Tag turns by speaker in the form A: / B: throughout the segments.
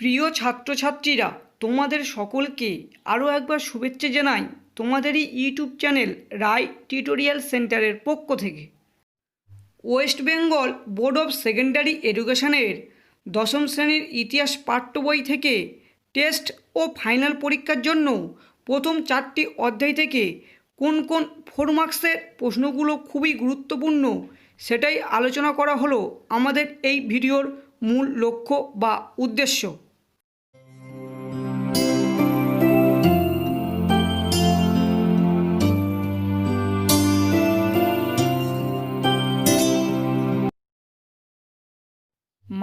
A: প্রিয় ছাত্রছাত্রীরা, তোমাদের সকলকে আরও একবার শুভেচ্ছা জানাই তোমাদেরই ইউটিউব চ্যানেল রায় টিউটোরিয়াল সেন্টারের পক্ষ থেকে। West Bengal board of secondary এডুকেশনের দশম শ্রেণীর ইতিহাস পাঠ্য বই থেকে টেস্ট ও ফাইনাল পরীক্ষার জন্য প্রথম 4টি অধ্যায় থেকে কোন কোন 4 মার্কসের প্রশ্নগুলো খুবই গুরুত্বপূর্ণ সেটাই আলোচনা করা হলো আমাদের এই ভিডিওর মূল লক্ষ্য বা উদ্দেশ্য।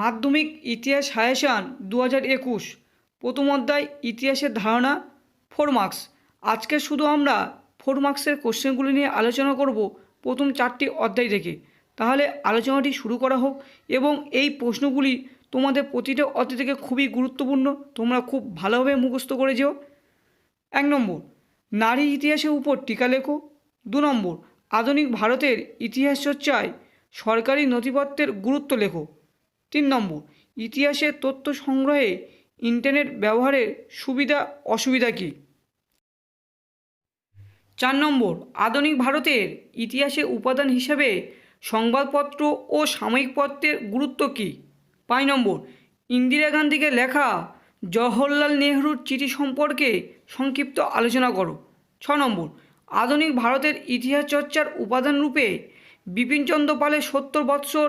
A: মাধ্যমিক ইতিহাস সাজেশান 2021 প্রথম অধ্যায় ইতিহাসের ধারণা 4 মার্কস। আজকে শুধু আমরা 4 মার্কসের কোশ্চেনগুলি নিয়ে আলোচনা করব প্রথম 4টি অধ্যায় থেকে। তাহলে আলোচনাটি শুরু করা হোক এবং এই প্রশ্নগুলি তোমাদের প্রতিটা অধ্যায় থেকে খুবই গুরুত্বপূর্ণ, তোমরা খুব ভালোভাবে মুখস্থ করে যেও। 1 নম্বর, নারী ইতিহাসের উপর টিকা লেখো। 2 নম্বর, আধুনিক ভারতের ইতিহাস চর্চায় সরকারি নথিপত্রের গুরুত্ব লেখো। 3 নম্বর, ইতিহাসের তথ্য সংগ্রহে ইন্টারনেট ব্যবহারের সুবিধা অসুবিধা কী। 4 নম্বর, আধুনিক ভারতের ইতিহাসের উপাদান হিসেবে সংবাদপত্র ও সাময়িক পত্রের গুরুত্ব কী। 5 নম্বর, ইন্দিরা গান্ধীকে লেখা জওহরলাল নেহরুর চিঠি সম্পর্কে সংক্ষিপ্ত আলোচনা করো। 6 নম্বর, আধুনিক ভারতের ইতিহাস চর্চার উপাদান রূপে বিপিনচন্দ্র পালের 70 বৎসর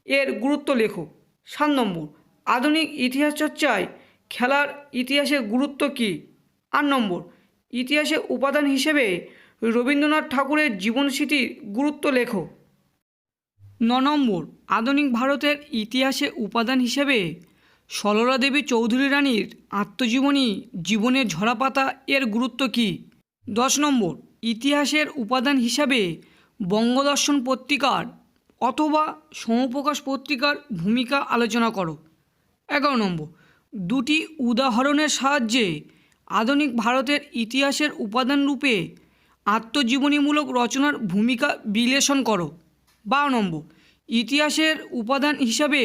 A: এর গুরুত্ব লেখো। 7 নম্বর, আধুনিক ইতিহাস চর্চায় খেলার ইতিহাসের গুরুত্ব কী। 8 নম্বর, ইতিহাসের উপাদান হিসেবে রবীন্দ্রনাথ ঠাকুরের জীবনস্মৃতির গুরুত্ব লেখো। 9 নম্বর, আধুনিক ভারতের ইতিহাসে উপাদান হিসেবে সরলা দেবী চৌধুরী রানীর আত্মজীবনী জীবনের ঝরাপাতা এর গুরুত্ব কী। 10 নম্বর, ইতিহাসের উপাদান হিসাবে বঙ্গদর্শন পত্রিকার অথবা সমপ্রকাশ পত্রিকার ভূমিকা আলোচনা করো। 11 নম্বর, দুটি উদাহরণের সাহায্যে আধুনিক ভারতের ইতিহাসের উপাদান রূপে আত্মজীবনীমূলক রচনার ভূমিকা বিশ্লেষণ করো। 12 নম্বর, ইতিহাসের উপাদান হিসাবে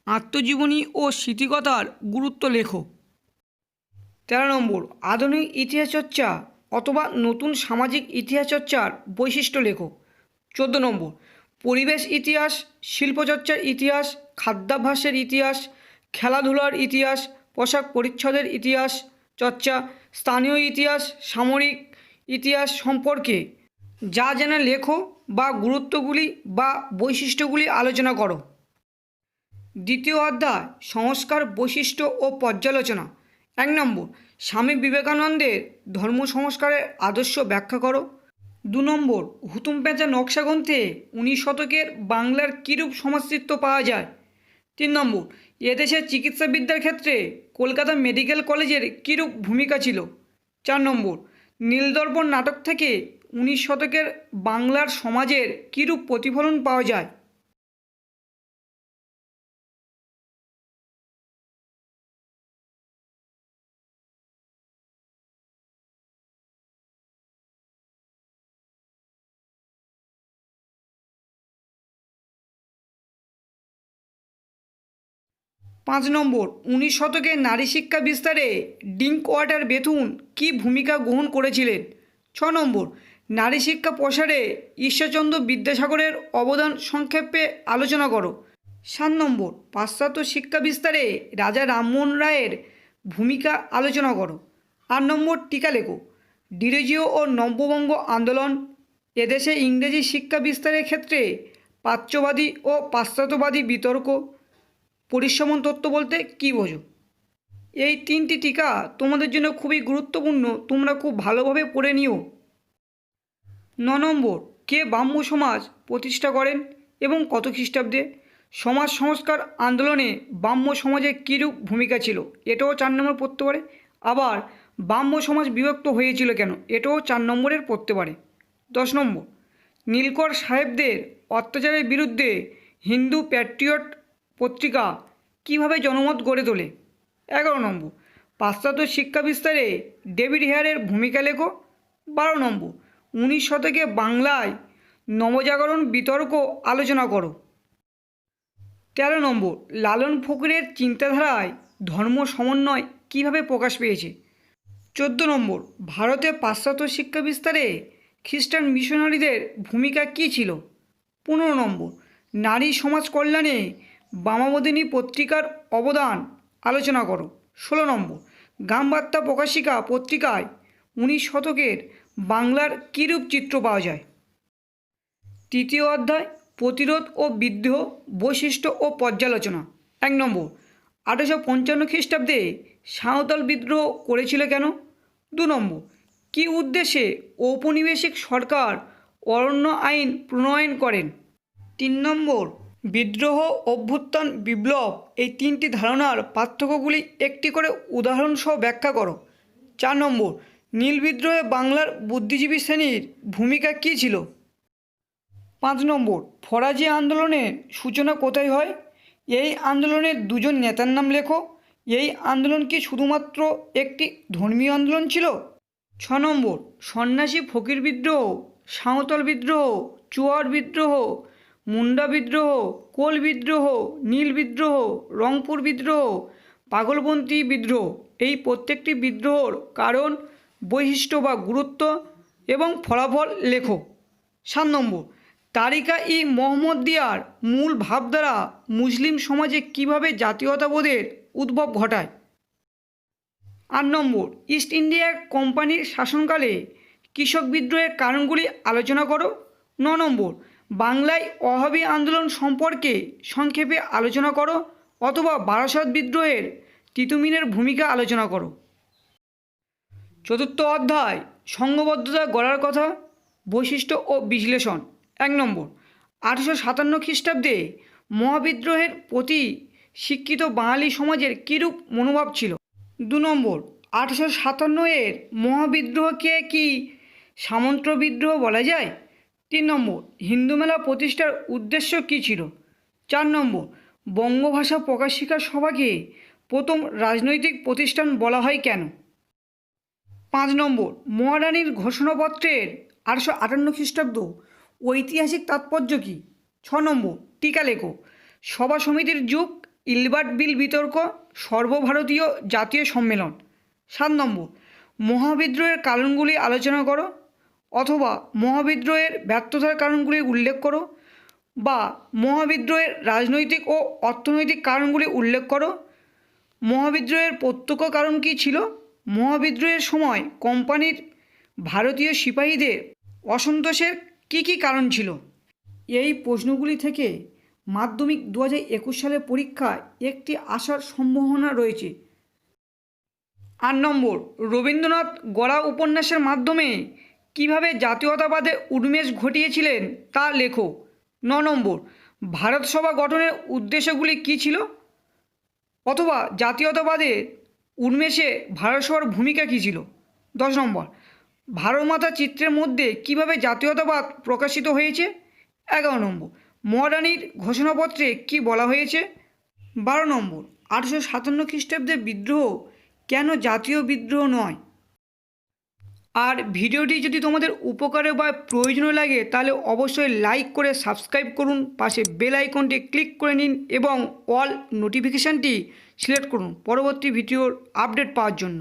A: আত্মজীবনী ও স্মৃতিকথার গুরুত্ব লেখো। 13 নম্বর, আধুনিক ইতিহাস চর্চা অথবা নতুন সামাজিক ইতিহাস চর্চার বৈশিষ্ট্য লেখো। 14 নম্বর, পরিবেশ ইতিহাস, শিল্পচর্চার ইতিহাস, খাদ্যাভ্যাসের ইতিহাস, খেলাধুলার ইতিহাস, পোশাক পরিচ্ছদের ইতিহাস চর্চা, স্থানীয় ইতিহাস, সামরিক ইতিহাস সম্পর্কে যা জানা লেখো বা গুরুত্বগুলি বা বৈশিষ্ট্যগুলি আলোচনা করো। দ্বিতীয় অধ্যায় সংস্কার বৈশিষ্ট্য ও পর্যালোচনা। 1 নম্বর, স্বামী বিবেকানন্দের ধর্ম সংস্কারের আদর্শ ব্যাখ্যা করো। 2 নম্বর, হুতুম প্যাঁচা নকশা গ্রন্থে 19 শতকের বাংলার কীরূপ সমাজচিত্র পাওয়া যায়। 3 নম্বর, এদেশের চিকিৎসাবিদ্যার ক্ষেত্রে কলকাতা মেডিকেল কলেজের কীরূপ ভূমিকা ছিল। 4 নম্বর, নীলদর্পণ নাটক থেকে 19 শতকের বাংলার সমাজের কীরূপ প্রতিফলন পাওয়া যায়। পাঁচ নম্বর, 19 শতকে নারী শিক্ষা বিস্তারে ডিঙ্ক ওয়াটার বেথুন কী ভূমিকা গ্রহণ করেছিলেন। 6 নম্বর, নারী শিক্ষা প্রসারে ঈশ্বরচন্দ্র বিদ্যাসাগরের অবদান সংক্ষেপে আলোচনা করো। 7 নম্বর, পাশ্চাত্য শিক্ষা বিস্তারে রাজা রামমোহন রায়ের ভূমিকা আলোচনা করো। 8 নম্বর, টিকা লেখো। ডিরোজিও ও নব্যবঙ্গ আন্দোলন, এদেশে ইংরেজি শিক্ষা বিস্তারের ক্ষেত্রে প্রাচ্যবাদী ও পাশ্চাত্যবাদী বিতর্ক, পরিসংখ্যান তত্ত্ব বলতে কী বোঝো। এই 3টি টিকা তোমাদের জন্য খুবই গুরুত্বপূর্ণ, তোমরা খুব ভালোভাবে পড়ে নিও। 9 নম্বর, কে ব্রাহ্ম সমাজ প্রতিষ্ঠা করেন এবং কত খ্রিস্টাব্দে। সমাজ সংস্কার আন্দোলনে ব্রাহ্ম সমাজের কীরূপ ভূমিকা ছিল, এটাও 4 নম্বর পড়তে পারে। আবার ব্রাহ্ম সমাজ বিভক্ত হয়েছিল কেন, এটাও 4 নম্বরের পড়তে পারে। 10 নম্বর, নীলকর সাহেবদের অত্যাচারের বিরুদ্ধে হিন্দু প্যাট্রিয়ট পত্রিকা কীভাবে জনমত গড়ে তোলে। 11 নম্বর, পাশ্চাত্য শিক্ষা বিস্তারে ডেভিড হেয়ারের ভূমিকা লেখো। 12 নম্বর, 19 শতকে বাংলায় নবজাগরণ বিতর্ক আলোচনা করো। 13 নম্বর, লালন ফকিরের চিন্তাধারায় ধর্ম সমন্বয় কীভাবে প্রকাশ পেয়েছে? 14 ভারতে পাশ্চাত্য শিক্ষা বিস্তারে খ্রিস্টান মিশনারিদের ভূমিকা কী ছিল? 15 নারী সমাজ কল্যাণে বামাবোধিনী পত্রিকার অবদান আলোচনা করো। 16 গ্রামবার্তা প্রকাশিকা পত্রিকায় 19 শতকের বাংলার কীরূপ চিত্র পাওয়া যায়? তৃতীয় অধ্যায় প্রতিরোধ ও বিদ্রোহ বৈশিষ্ট্য ও পর্যালোচনা। 1 1855 খ্রিস্টাব্দে সাঁওতাল বিদ্রোহ করেছিল কেন? 2 কী উদ্দেশ্যে ঔপনিবেশিক সরকার অরণ্য আইন প্রণয়ন করেন? 3 বিদ্রোহ অভ্যুত্থান বিপ্লব এই তিনটি ধারণার পার্থক্যগুলি একটি করে উদাহরণসহ ব্যাখ্যা করো। 4 নীল বিদ্রোহে বাংলার বুদ্ধিজীবী শ্রেণীর ভূমিকা কী ছিল? 5 ফরাজি আন্দোলনের সূচনা কোথায় হয়? এই আন্দোলনের দুজন নেতার নাম লেখো। এই আন্দোলন কি শুধুমাত্র একটি ধর্মীয় আন্দোলন ছিল? 6 সন্ন্যাসী ফকির বিদ্রোহ, সাঁওতাল বিদ্রোহ, চুয়ার বিদ্রোহ, মুন্ডা বিদ্রোহ, কোল বিদ্রোহ, নীল বিদ্রোহ, রংপুর বিদ্রোহ, পাগলপন্থী বিদ্রোহ এই প্রত্যেকটি বিদ্রোহর কারণ, বৈশিষ্ট্য বা গুরুত্ব এবং ফলাফল লেখো। 7 তারিকা-ই মোহাম্মদিয়ার মূল ভাবধারা মুসলিম সমাজে কিভাবে জাতীয়তাবোধের উদ্ভব ঘটায়? 8 ইস্ট ইন্ডিয়া কোম্পানির শাসনকালে কৃষক বিদ্রোহের কারণগুলি আলোচনা করো। 9 বাংলায় ওয়াহাবি আন্দোলন সম্পর্কে সংক্ষেপে আলোচনা করো অথবা বারাসত বিদ্রোহের তিতুমিরের ভূমিকা আলোচনা করো। চতুর্থ অধ্যায় সংঘবদ্ধতা গড়ার কথা বৈশিষ্ট্য ও বিশ্লেষণ। 1 1857 খ্রিস্টাব্দে মহাবিদ্রোহের প্রতি শিক্ষিত বাঙালি সমাজের কীরূপ মনোভাব ছিল? 2 1857 মহাবিদ্রোহকে কি সামন্ত বিদ্রোহ বলা যায়? 3 হিন্দু মেলা প্রতিষ্ঠার উদ্দেশ্য কী ছিল? 4 বঙ্গভাষা প্রকাশিকা সভাকে প্রথম রাজনৈতিক প্রতিষ্ঠান বলা হয় কেন? 5 মহারানীর ঘোষণাপত্রের 1858 খ্রিস্টাব্দ ঐতিহাসিক তাৎপর্য কী? 6 টিকা লেখো। সভা সমিতির যুগ, ইলবার্ট বিল বিতর্ক, সর্বভারতীয় জাতীয় সম্মেলন। 7 মহাবিদ্রোহের কারণগুলি আলোচনা করো অথবা মহাবিদ্রোহের ব্যর্থতার কারণগুলি উল্লেখ করো বা মহাবিদ্রোহের রাজনৈতিক ও অর্থনৈতিক কারণগুলি উল্লেখ করো। মহাবিদ্রোহের প্রত্যক্ষ কারণ কী ছিল? মহাবিদ্রোহের সময় কোম্পানির ভারতীয় সিপাহীদের অসন্তোষের কী কী কারণ ছিল? এই প্রশ্নগুলি থেকে মাধ্যমিক 2021 সালের পরীক্ষায় একটি আসার সম্ভাবনা রয়েছে। 8 রবীন্দ্রনাথ গড়া উপন্যাসের মাধ্যমে কিভাবে জাতীয়তাবাদের উন্মেষ ঘটিয়েছিলেন তা লেখো। 9 ভারত সভা গঠনের উদ্দেশ্যগুলি কী ছিল অথবা জাতীয়তাবাদের উন্মেষে ভারত সভার ভূমিকা কী ছিল? 10 ভারতমাতা চিত্রের মধ্যে কিভাবে জাতীয়তাবাদ প্রকাশিত হয়েছে? 11 মহারানীর ঘোষণাপত্রে কি বলা হয়েছে? 12 1857 খ্রিস্টাব্দের বিদ্রোহ কেন জাতীয় বিদ্রোহ নয়? আর ভিডিওটি যদি তোমাদের উপকারে বা প্রয়োজনীয় লাগে তাহলে অবশ্যই লাইক করে সাবস্ক্রাইব করুন, পাশে বেল আইকনটি ক্লিক করে নিন এবং অল নোটিফিকেশানটি সিলেক্ট করুন পরবর্তী ভিডিওর আপডেট পাওয়ার জন্য।